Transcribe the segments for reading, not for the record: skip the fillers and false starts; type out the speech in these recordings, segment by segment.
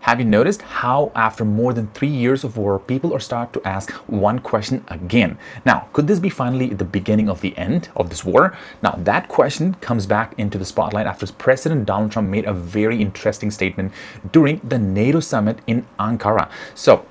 Have you noticed how after more than 3 years of war, people are starting to ask one question again? Now, could this be finally the beginning of the end of this war? Now, that question comes back into the spotlight after President Donald Trump made a very interesting statement during the NATO Summit in Ankara. So,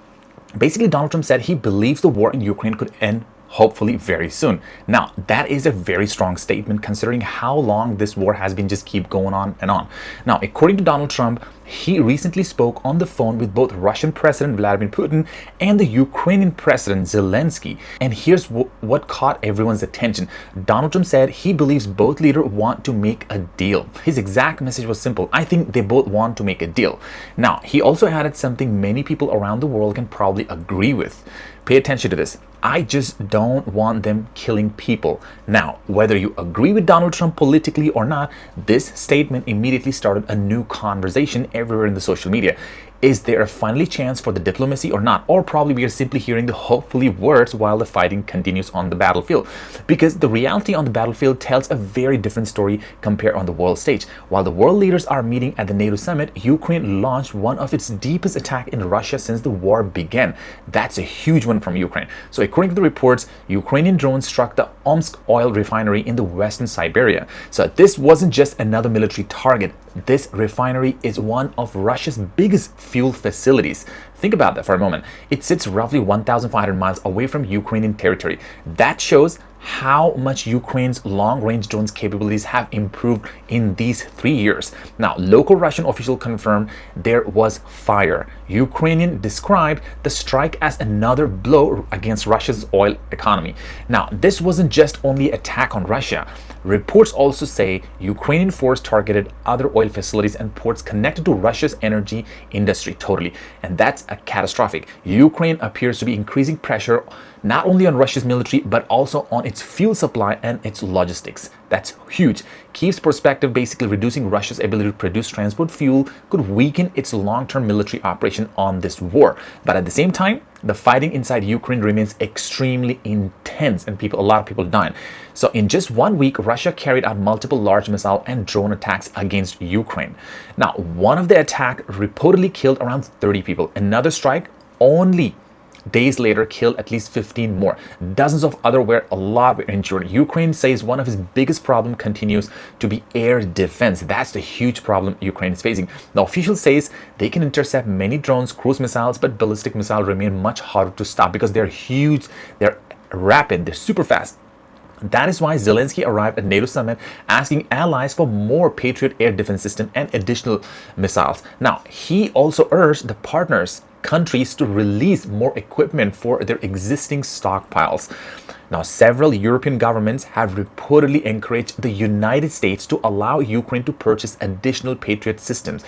basically, Donald Trump said he believes the war in Ukraine could end hopefully very soon. Now, that is a very strong statement considering how long this war has been just keep going on and on. Now, according to Donald Trump, he recently spoke on the phone with both Russian President Vladimir Putin and the Ukrainian President Zelenskyy. And here's what caught everyone's attention. Donald Trump said he believes both leaders want to make a deal. His exact message was simple: I think they both want to make a deal. Now, he also added something many people around the world can probably agree with. Pay attention to this. I just don't want them killing people. Now, whether you agree with Donald Trump politically or not, this statement immediately started a new conversation everywhere in the social media. Is there a finally chance for the diplomacy or not? Or probably we are simply hearing the hopefully words while the fighting continues on the battlefield. Because the reality on the battlefield tells a very different story compared on the world stage. While the world leaders are meeting at the NATO Summit, Ukraine launched one of its deepest attacks in Russia since the war began. That's a huge one from Ukraine. So according to the reports, Ukrainian drones struck the Omsk oil refinery in the western Siberia. So this wasn't just another military target. This refinery is one of Russia's biggest fuel facilities. Think about that for a moment. It sits roughly 1,500 miles away from Ukrainian territory. That shows how much Ukraine's long-range drones capabilities have improved in these 3 years. Now, local Russian officials confirmed there was fire. Ukrainian described the strike as another blow against Russia's oil economy. Now, this wasn't just only an attack on Russia. Reports also say Ukrainian force targeted other oil facilities and ports connected to Russia's energy industry totally. And that's a catastrophic. Ukraine appears to be increasing pressure not only on Russia's military, but also on its fuel supply and its logistics. That's huge. Kyiv's perspective, basically reducing Russia's ability to produce transport fuel, could weaken its long-term military operation on this war. But at the same time, the fighting inside Ukraine remains extremely intense and a lot of people dying. So in just 1 week, Russia carried out multiple large missile and drone attacks against Ukraine. Now, one of the attacks reportedly killed around 30 people. Another strike only days later killed at least 15 more. Dozens of other a lot were injured. Ukraine says one of its biggest problems continues to be air defense. That's the huge problem Ukraine is facing. The official says they can intercept many drones, cruise missiles, but ballistic missiles remain much harder to stop because they're huge, they're rapid, they're super fast. That is why Zelenskyy arrived at NATO Summit asking allies for more Patriot air defense system and additional missiles. Now, he also urged the countries to release more equipment for their existing stockpiles. Now, several European governments have reportedly encouraged the United States to allow Ukraine to purchase additional Patriot systems.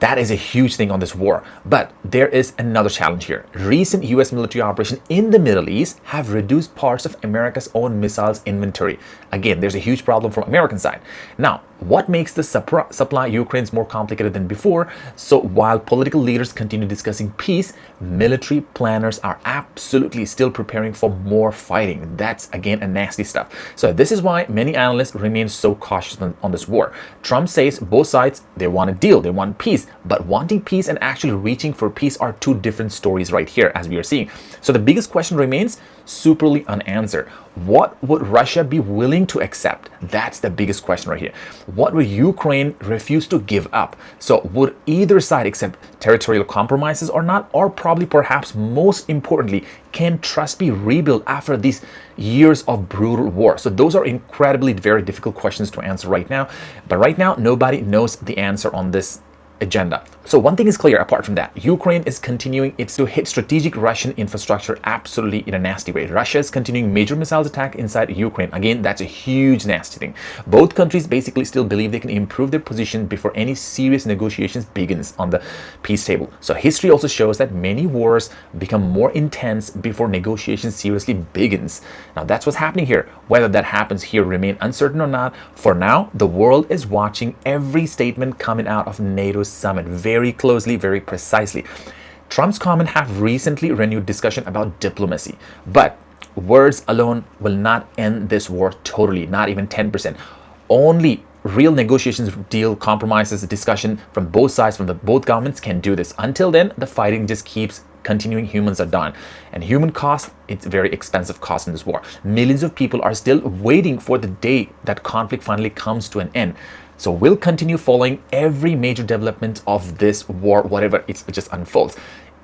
That is a huge thing on this war. But there is another challenge here. Recent US military operations in the Middle East have reduced parts of America's own missiles inventory. Again, there's a huge problem from American side. Now, what makes the supply Ukraine more complicated than before? So while political leaders continue discussing peace, military planners are absolutely still preparing for more fighting. That's again a nasty stuff. So this is why many analysts remain so cautious on this war. Trump says both sides, they want a deal, they want peace, but wanting peace and actually reaching for peace are two different stories right here, as we are seeing. So the biggest question remains superly unanswered. What would Russia be willing to accept? That's the biggest question right here. What would Ukraine refuse to give up? So would either side accept territorial compromises or not? Or probably perhaps most importantly, can trust be rebuilt after these years of brutal war? So those are incredibly very difficult questions to answer right now. But right now, nobody knows the answer on this agenda. So one thing is clear apart from that, Ukraine is continuing to hit strategic Russian infrastructure absolutely in a nasty way. Russia is continuing major missiles attack inside Ukraine. Again, that's a huge nasty thing. Both countries basically still believe they can improve their position before any serious negotiations begins on the peace table. So history also shows that many wars become more intense before negotiations seriously begins. Now that's what's happening here. Whether that happens here remain uncertain or not. For now, the world is watching every statement coming out of NATO Summit very closely, very precisely. Trump's comments have recently renewed discussion about diplomacy, but words alone will not end this war totally, not even 10%. Only real negotiations, deal, compromises, discussion from both sides, from both governments can do this. Until then, the fighting just keeps continuing. Humans are done, and human cost, it's very expensive cost in this war. Millions of people are still waiting for the day that conflict finally comes to an end. So we'll continue following every major development of this war, whatever it just unfolds.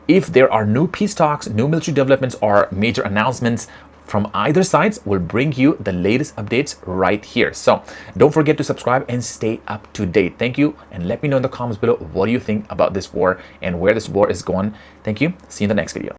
If there are new peace talks, new military developments, or major announcements from either sides, we'll bring you the latest updates right here. So don't forget to subscribe and stay up to date. Thank you, and let me know in the comments below what do you think about this war and where this war is going. Thank you. See you in the next video.